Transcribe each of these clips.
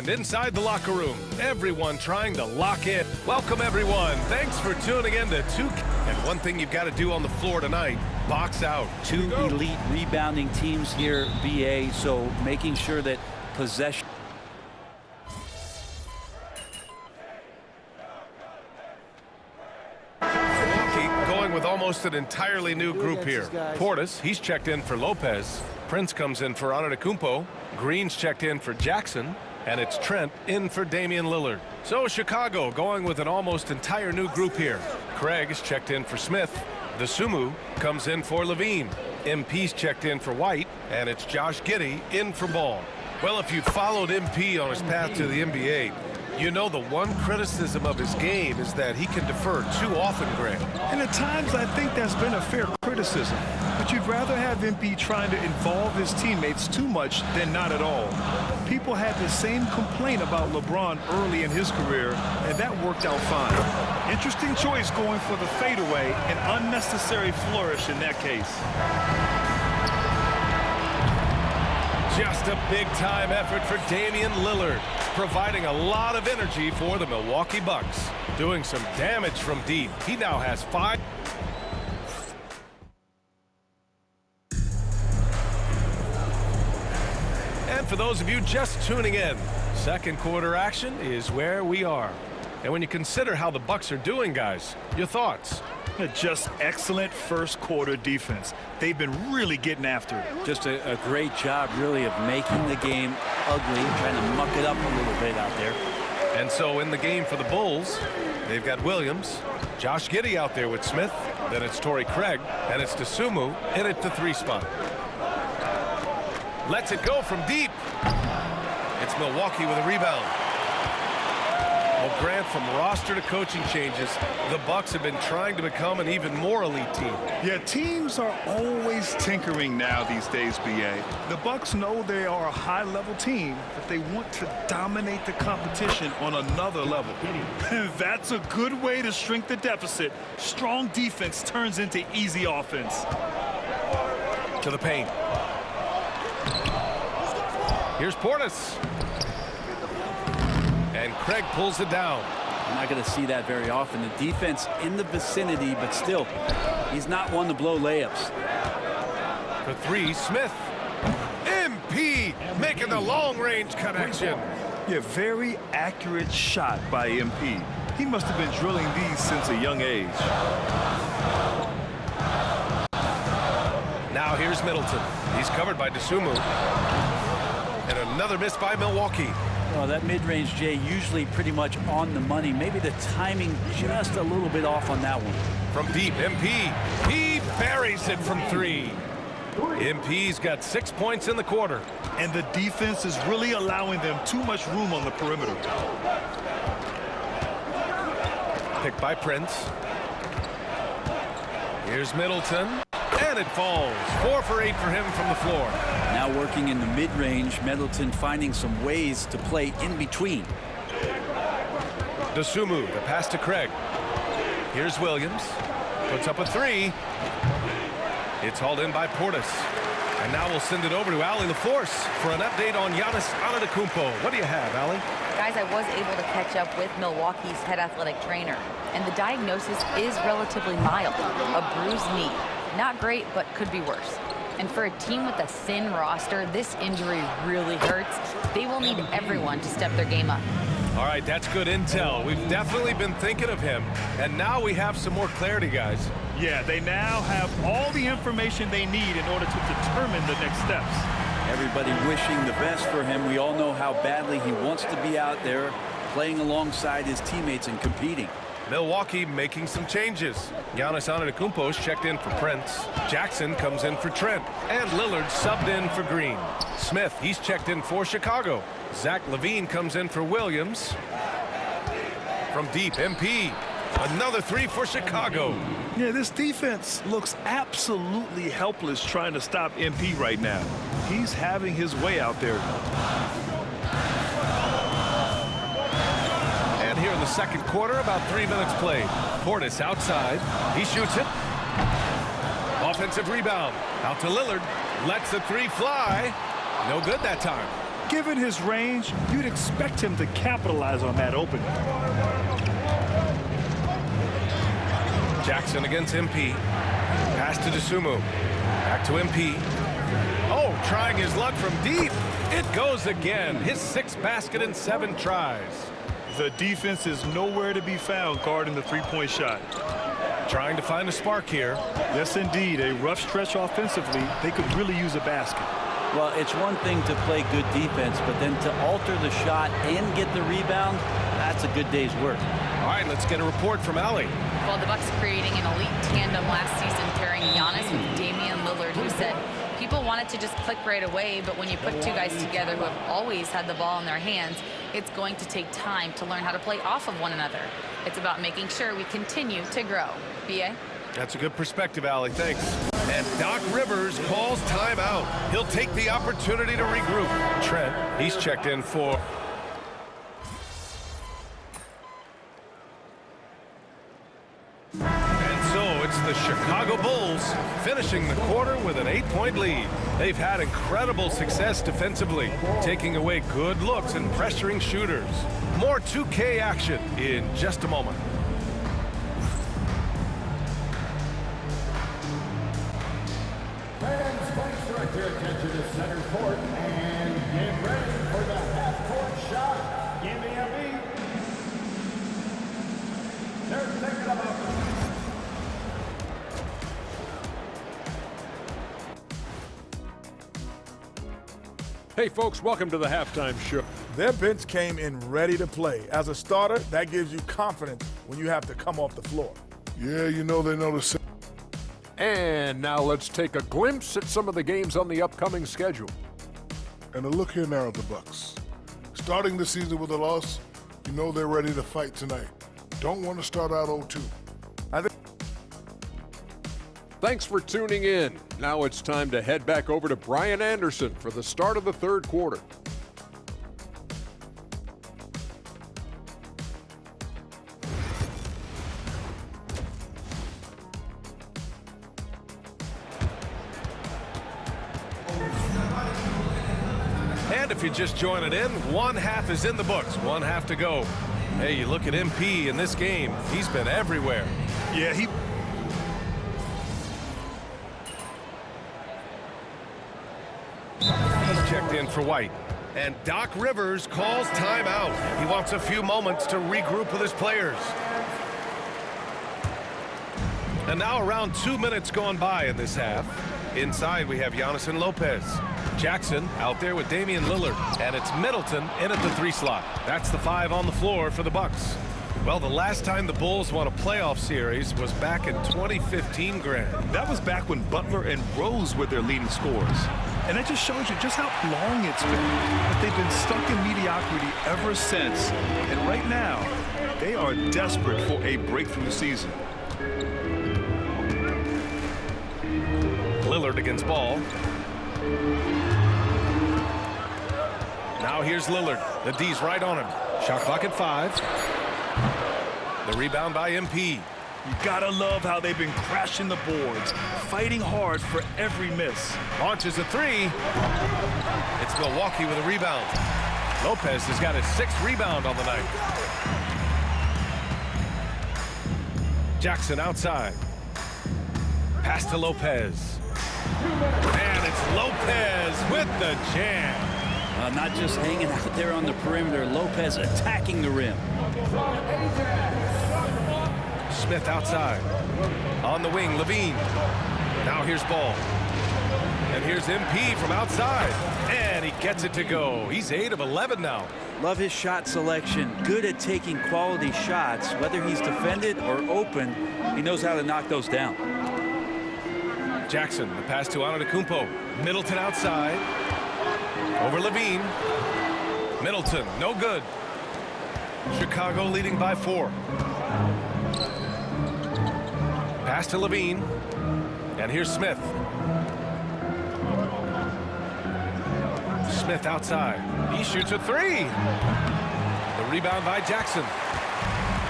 And inside the locker room, everyone trying to lock in. Welcome, everyone. Thanks for tuning in to 2. And one thing you've got to do on the floor tonight, box out. Two elite rebounding teams here, BA, so making sure that possession. Going with almost an entirely new group here. Portis, he's checked in for Lopez. Prince comes in for Antetokounmpo. Green's checked in for Jackson. And it's Trent in for Damian Lillard. So Chicago going with an almost entire new group here. Craig is checked in for Smith. Dosunmu comes in for Levine. MP's checked in for White. And it's Josh Giddey in for Ball. Well, if you followed MP on his path to the NBA, you know the one criticism of his game is that he can defer too often, Greg. And at times I think that's been a fair criticism. But you'd rather have MP trying to involve his teammates too much than not at all. People had the same complaint about LeBron early in his career, and that worked out fine. Interesting choice going for the fadeaway, an unnecessary flourish in that case. Just a big-time effort for Damian Lillard, providing a lot of energy for the Milwaukee Bucks. Doing some damage from deep. He now has 5. And for those of you just tuning in, second quarter action is where we are. And when you consider how the Bucks are doing, guys, your thoughts? Just excellent first quarter defense. They've been really getting after it. Just a great job, really, of making the game ugly, trying to muck it up a little bit out there. And so in the game for the Bulls, they've got Williams, Josh Giddey out there with Smith, then it's Torrey Craig, and it's Dosunmu in at the 3 spot. Lets it go from deep. It's Milwaukee with a rebound. Well, Grant, from roster to coaching changes, the Bucks have been trying to become an even more elite team. Yeah, teams are always tinkering now these days, BA. The Bucks know they are a high-level team, but they want to dominate the competition on another level. That's a good way to shrink the deficit. Strong defense turns into easy offense. To the paint. Here's Portis. And Craig pulls it down. I'm not going to see that very often. The defense in the vicinity, but still, he's not one to blow layups. For 3, Smith. MP making the long-range connection. Yeah, very accurate shot by MP. He must have been drilling these since a young age. Now here's Middleton. He's covered by Dosunmu. And another miss by Milwaukee. Well, that mid-range, Jay, usually pretty much on the money. Maybe the timing just a little bit off on that one. From deep, MP. He buries it from 3. MP's got 6 points in the quarter. And the defense is really allowing them too much room on the perimeter. Picked by Prince. Here's Middleton. And it falls. 4 for 8 for him from the floor. Now working in the mid-range, Middleton finding some ways to play in between. Dosunmu, the pass to Craig. Here's Williams. Puts up a 3. It's hauled in by Portis. And now we'll send it over to Allie LaForce for an update on Giannis Antetokounmpo. What do you have, Allie? Guys, I was able to catch up with Milwaukee's head athletic trainer, and the diagnosis is relatively mild, a bruised knee. Not great, but could be worse. And for a team with a thin roster, this injury really hurts. They will need everyone to step their game up. All right, that's good intel. We've definitely been thinking of him, and now we have some more clarity, guys. Yeah, they now have all the information they need in order to determine the next steps. Everybody wishing the best for him. We all know how badly he wants to be out there, playing alongside his teammates and competing. Milwaukee making some changes. Giannis Antetokounmpo's checked in for Prince. Jackson comes in for Trent. And Lillard subbed in for Green. Smith, he's checked in for Chicago. Zach LaVine comes in for Williams. From deep, MP. Another 3 for Chicago. Yeah, this defense looks absolutely helpless trying to stop MP right now. He's having his way out there. And here in the second quarter, about 3 minutes played. Portis outside. He shoots it. Offensive rebound. Out to Lillard. Lets the 3 fly. No good that time. Given his range, you'd expect him to capitalize on that opening. Jackson against MP. Pass to Dosunmu. Back to MP. Oh, trying his luck from deep. It goes again. His 6th basket in 7 tries. The defense is nowhere to be found guarding the three-point shot. Trying to find a spark here. Yes, indeed. A rough stretch offensively. They could really use a basket. Well, it's one thing to play good defense, but then to alter the shot and get the rebound, that's a good day's work. All right, let's get a report from Allie. Well, the Bucks creating an elite tandem last season, pairing Giannis with Damian Lillard, who said people want it to just click right away, but when you put 2 guys together who have always had the ball in their hands, it's going to take time to learn how to play off of one another. It's about making sure we continue to grow. B.A.? That's a good perspective, Allie. Thanks. And Doc Rivers calls timeout. He'll take the opportunity to regroup. Trent, he's checked in for... And so it's the Chicago Bulls finishing the quarter with an 8-point lead. They've had incredible success defensively, taking away good looks and pressuring shooters. More 2K action in just a moment. Fans, please direct your attention to center court and get ready for the half-court shot. Give me a beat. They're thinking about Hey folks, welcome to the halftime show. Their bench came in ready to play. As a starter, that gives you confidence when you have to come off the floor. Yeah, you know they know the. And now let's take a glimpse at some of the games on the upcoming schedule. And a look here now at the Bucks. Starting the season with a loss, you know they're ready to fight tonight. Don't want to start out 0-2. Thanks for tuning in. Now it's time to head back over to Brian Anderson for the start of the 3rd quarter. And if you're just joining in, 1 half is in the books, 1 half to go. Hey, you look at MP in this game, he's been everywhere. Yeah, He's checked in for White. And Doc Rivers calls timeout. He wants a few moments to regroup with his players. And now around 2 minutes gone by in this half. Inside we have Giannis and Lopez. Jackson out there with Damian Lillard. And it's Middleton in at the 3 slot. That's the 5 on the floor for the Bucks. Well, the last time the Bulls won a playoff series was back in 2015, Grant. That was back when Butler and Rose were their leading scorers. And that just shows you just how long it's been. But they've been stuck in mediocrity ever since. And right now, they are desperate for a breakthrough season. Lillard against Ball. Now here's Lillard. The D's right on him. Shot clock at 5. The rebound by MP. You gotta love how they've been crashing the boards, fighting hard for every miss. Launches a 3. It's Milwaukee with a rebound. Lopez has got his 6th rebound on the night. Jackson outside. Pass to Lopez. And it's Lopez with the jam. Not just hanging out there on the perimeter, Lopez attacking the rim. Smith outside. On the wing, Levine. Now here's Ball. And here's MP from outside. And he gets it to go. He's 8 of 11 now. Love his shot selection. Good at taking quality shots. Whether he's defended or open, he knows how to knock those down. Jackson, the pass to Antetokounmpo. Middleton outside. Over Levine. Middleton, no good. Chicago leading by 4. Pass to Levine. And here's Smith. Smith outside. He shoots a 3. The rebound by Jackson.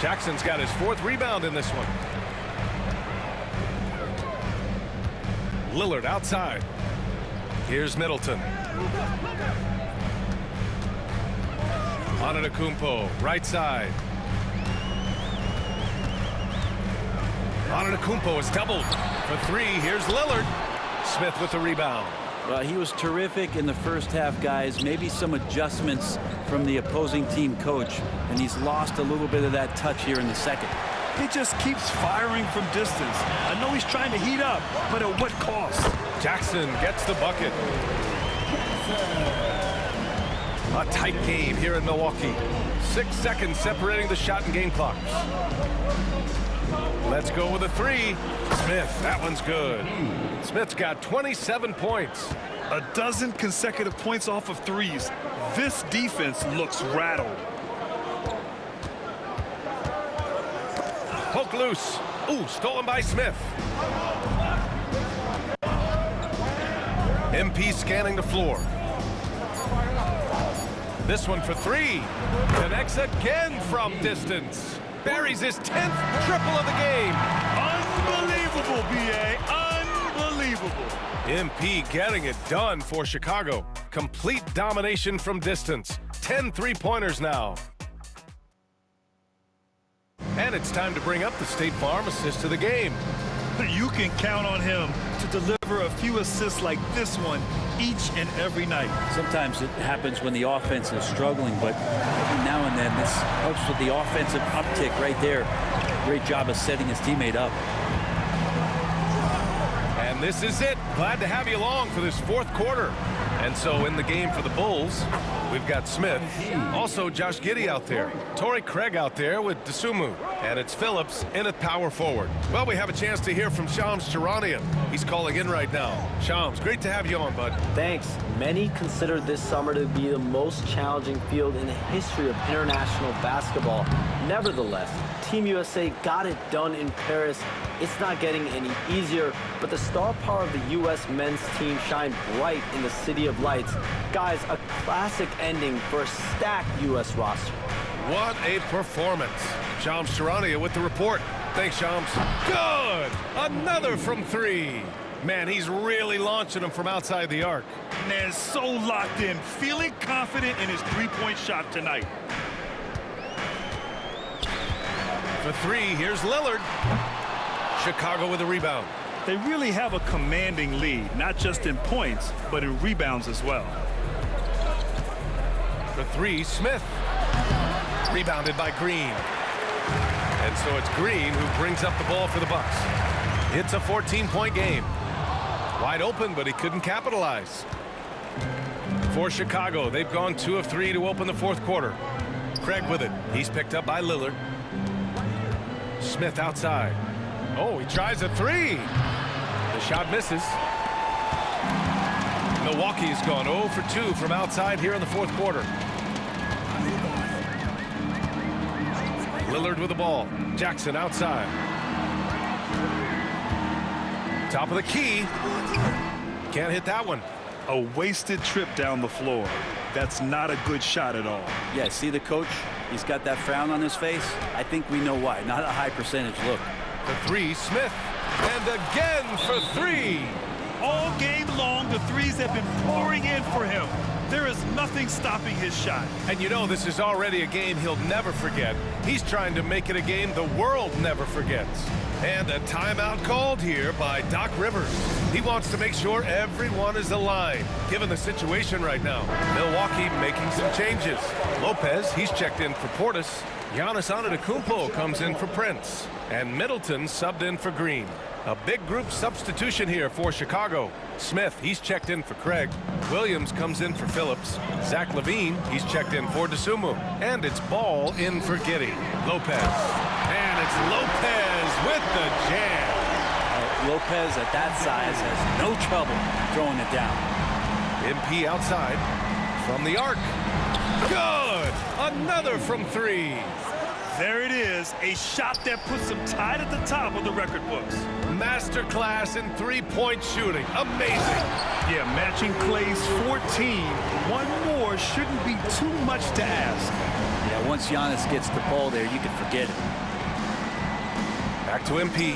Jackson's got his 4th rebound in this one. Lillard outside. Here's Middleton. Antetokounmpo, right side. Antetokounmpo is doubled for three. Here's Lillard. Smith with the rebound. Well, he was terrific in the first half, guys. Maybe some adjustments from the opposing team coach, and he's lost a little bit of that touch here in the second. He just keeps firing from distance. I know he's trying to heat up, but at what cost? Jackson gets the bucket. A tight game here in Milwaukee. 6 seconds separating the shot and game clocks. Let's go with a three. Smith, that one's good. Smith's got 27 points. A dozen consecutive points off of threes. This defense looks rattled. Poke loose. Ooh, stolen by Smith. MP scanning the floor. This one for three. Connects again from distance. Buries his 10th triple of the game. Unbelievable, B.A. Unbelievable. MP getting it done for Chicago. Complete domination from distance. 10 three-pointers now. And it's time to bring up the State Farm assist of the game. You can count on him to deliver a few assists like this one each and every night. Sometimes it happens when the offense is struggling, but every now and then this helps with the offensive uptick right there. Great job of setting his teammate up. And this is it. Glad to have you along for this fourth quarter. And so in the game for the Bulls, we've got Smith, also Josh Giddey out there, Torrey Craig out there with Dosunmu, and it's Phillips in at power forward. Well, we have a chance to hear from Shams Charania. He's calling in right now. Shams, great to have you on, bud. Thanks. Many consider this summer to be the most challenging field in the history of international basketball. Nevertheless, Team USA got it done in Paris. It's not getting any easier, but the star power of the U.S. men's team shined bright in the City of Lights. Guys, a classic ending for a stacked U.S. roster. What a performance. Shams Charania with the report. Thanks, Shams. Good! Another from three. Man, he's really launching them from outside the arc. Man, so locked in, feeling confident in his three-point shot tonight. For three, here's Lillard. Chicago with a rebound. They really have a commanding lead, not just in points, but in rebounds as well. For three, Smith. Rebounded by Green. And so it's Green who brings up the ball for the Bucks. It's a 14-point game. Wide open, but he couldn't capitalize. For Chicago, they've gone 2 of 3 to open the fourth quarter. Craig with it. He's picked up by Lillard. Smith outside. Oh, he tries a three. The shot misses. Milwaukee's gone 0 for 2 from outside here in the fourth quarter. Lillard with the ball. Jackson outside. Top of the key. Can't hit that one. A wasted trip down the floor. That's not a good shot at all. Yeah, see the coach? He's got that frown on his face. I think we know why. Not a high percentage look. For three, Smith. And again for three. All game long, the threes have been pouring in for him. There is nothing stopping his shot. And you know this is already a game he'll never forget. He's trying to make it a game the world never forgets. And a timeout called here by Doc Rivers. He wants to make sure everyone is aligned, given the situation right now. Milwaukee making some changes. Lopez, he's checked in for Portis. Giannis Antetokounmpo comes in for Prince. And Middleton subbed in for Green. A big group substitution here for Chicago. Smith, he's checked in for Craig. Williams comes in for Phillips. Zach LaVine, he's checked in for Dosunmu. And it's Ball in for Giddey. Lopez. And it's Lopez with the jam. Lopez at that size has no trouble throwing it down. MP outside from the arc. Good! Another from three. There it is, a shot that puts him tied at the top of the record books. Masterclass in three-point shooting. Amazing. Yeah, matching Clay's 14. One more shouldn't be too much to ask. Yeah, once Giannis gets the ball there, you can forget it. Back to MP.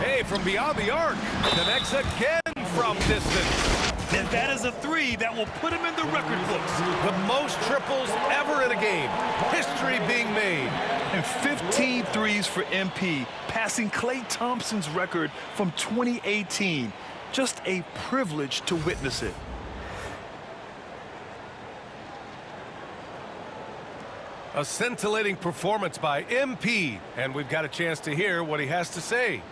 Hey, from beyond the arc. Connects again from distance. And that is a three that will put him in the record books. The most triples ever in a game. History being made. And 15 threes for MP, passing Klay Thompson's record from 2018. Just a privilege to witness it. A scintillating performance by MP, and we've got a chance to hear what he has to say.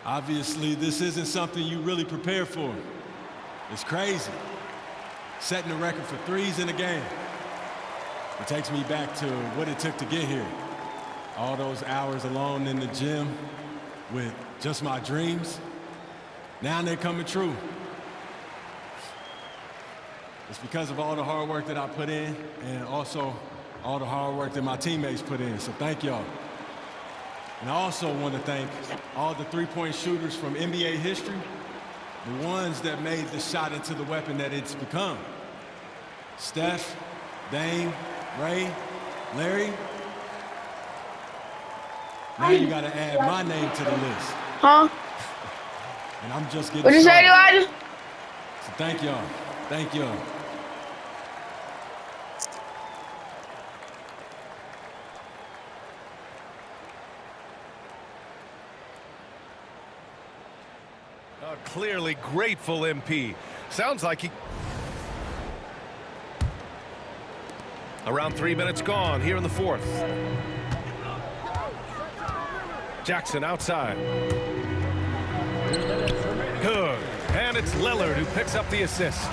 Obviously, this isn't something you really prepare for. It's crazy. Setting a record for threes in a game. It takes me back to what it took to get here. All those hours alone in the gym with just my dreams. Now they're coming true. It's because of all the hard work that I put in and also all the hard work that my teammates put in. So thank y'all. And I also want to thank all the three-point shooters from NBA history, the ones that made the shot into the weapon that it's become. Steph, Dame, Ray, Larry. Now you got to add my name to the list. Huh? And I'm just getting What you say, Elijah? So thank y'all. Thank y'all. Clearly grateful MP. Sounds like he... Around 3 minutes gone here in the fourth. Jackson outside. Good. And it's Lillard who picks up the assist.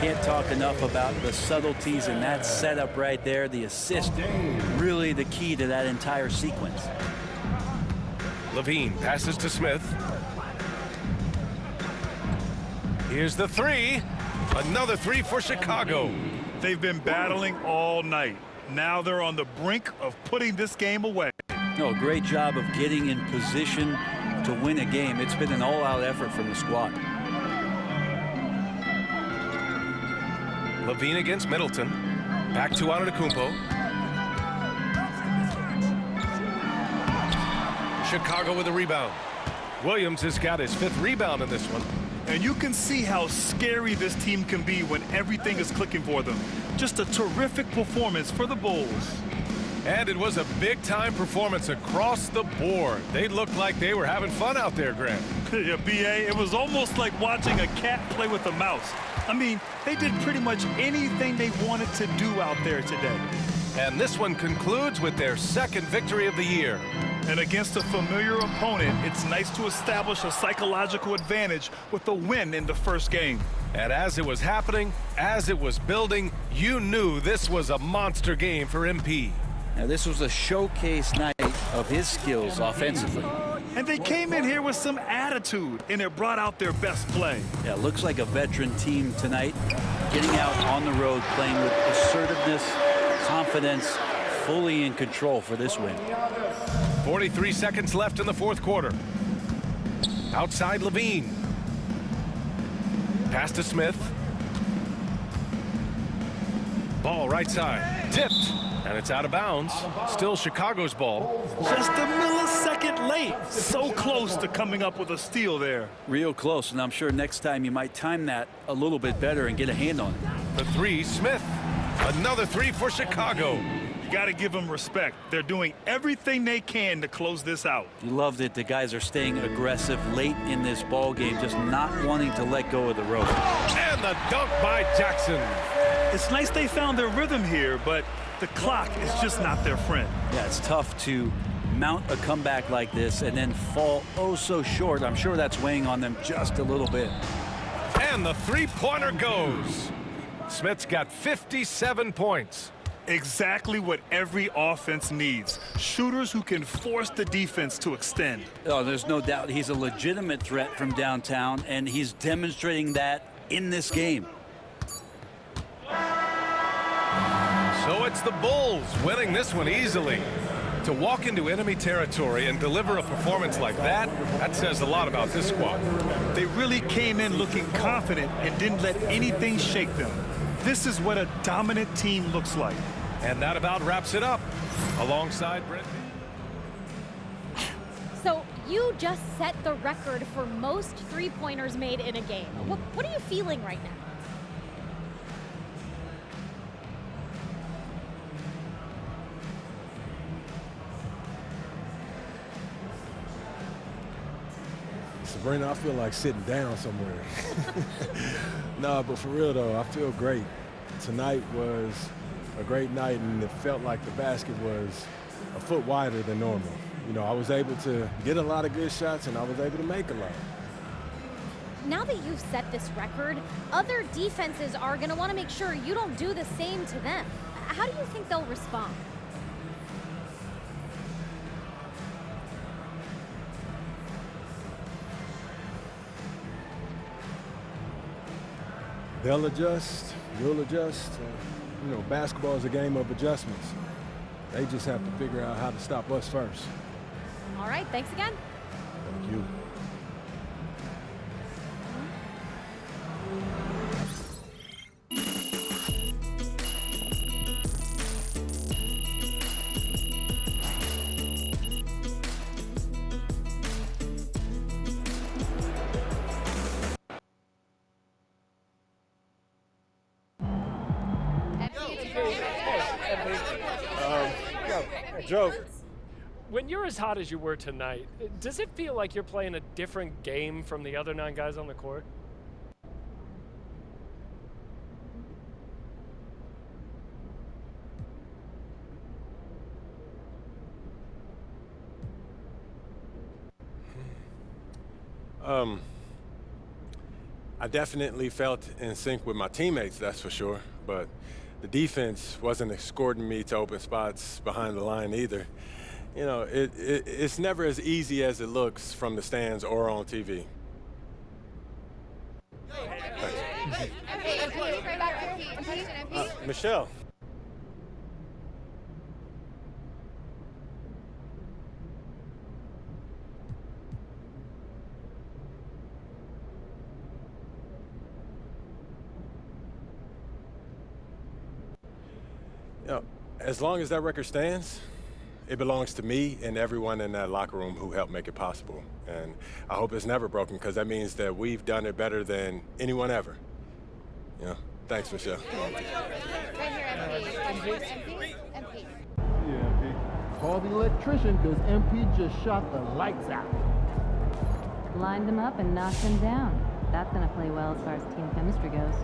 Can't talk enough about the subtleties in that setup right there. The assist, really the key to that entire sequence. Levine passes to Smith. Here's the three. Another three for Chicago. They've been battling all night. Now they're on the brink of putting this game away. No, great job of getting in position to win a game. It's been an all-out effort from the squad. Levine against Middleton. Back to Antetokounmpo. Chicago with a rebound. Williams has got his 5th rebound in this one. And you can see how scary this team can be when everything is clicking for them. Just a terrific performance for the Bulls. And it was a big-time performance across the board. They looked like they were having fun out there, Grant. Yeah, B.A., it was almost like watching a cat play with a mouse. I mean, they did pretty much anything they wanted to do out there today. And this one concludes with their 2nd victory of the year. And against a familiar opponent, it's nice to establish a psychological advantage with a win in the first game. And as it was happening, as it was building, you knew this was a monster game for MP. Now, this was a showcase night of his skills offensively. And they came in here with some attitude, and it brought out their best play. Yeah, looks like a veteran team tonight, getting out on the road, playing with assertiveness, confidence, fully in control for this win. 43 seconds left in the 4th quarter. Outside Levine. Pass to Smith. Ball right side. Tipped. And it's out of bounds. Still Chicago's ball. Just a millisecond late. So close to coming up with a steal there. Real close, and I'm sure next time you might time that a little bit better and get a hand on it. The three, Smith. Another three for Chicago. You got to give them respect. They're doing everything they can to close this out. You loved it. The guys are staying aggressive late in this ball game, just not wanting to let go of the rope. And the dunk by Jackson. It's nice they found their rhythm here, but the clock is just not their friend. Yeah, it's tough to mount a comeback like this and then fall oh so short. I'm sure that's weighing on them just a little bit. And the three-pointer goes. Smith's got 57 points. Exactly what every offense needs. Shooters who can force the defense to extend. Oh, there's no doubt he's a legitimate threat from downtown, and he's demonstrating that in this game. So it's the Bulls winning this one easily. To walk into enemy territory and deliver a performance like that, that says a lot about this squad. They really came in looking confident and didn't let anything shake them. This is what a dominant team looks like. And that about wraps it up. Alongside Brent. So you just set the record for most three-pointers made in a game. What are you feeling right now? Sabrina, I feel like sitting down somewhere. No, but for real though, I feel great. Tonight was a great night, and it felt like the basket was a foot wider than normal. You know, I was able to get a lot of good shots, and I was able to make a lot. Now that you've set this record, other defenses are going to want to make sure you don't do the same to them. How do you think they'll respond? They'll adjust, we'll adjust. You know, basketball is a game of adjustments. They just have to figure out how to stop us first. All right, thanks again. Thank you. Joe, when you're as hot as you were tonight, does it feel like you're playing a different game from the other 9 guys on the court? I definitely felt in sync with my teammates, that's for sure, but the defense wasn't escorting me to open spots behind the line either. You know, it's never as easy as it looks from the stands or on TV. Michelle. You know, as long as that record stands, it belongs to me and everyone in that locker room who helped make it possible. And I hope it's never broken, because that means that we've done it better than anyone ever. You know, thanks, Michelle. Right here, MP. Yeah, MP. Call the electrician, because MP just shot the lights out. Lined him up and knocked him down. That's gonna play well as far as team chemistry goes.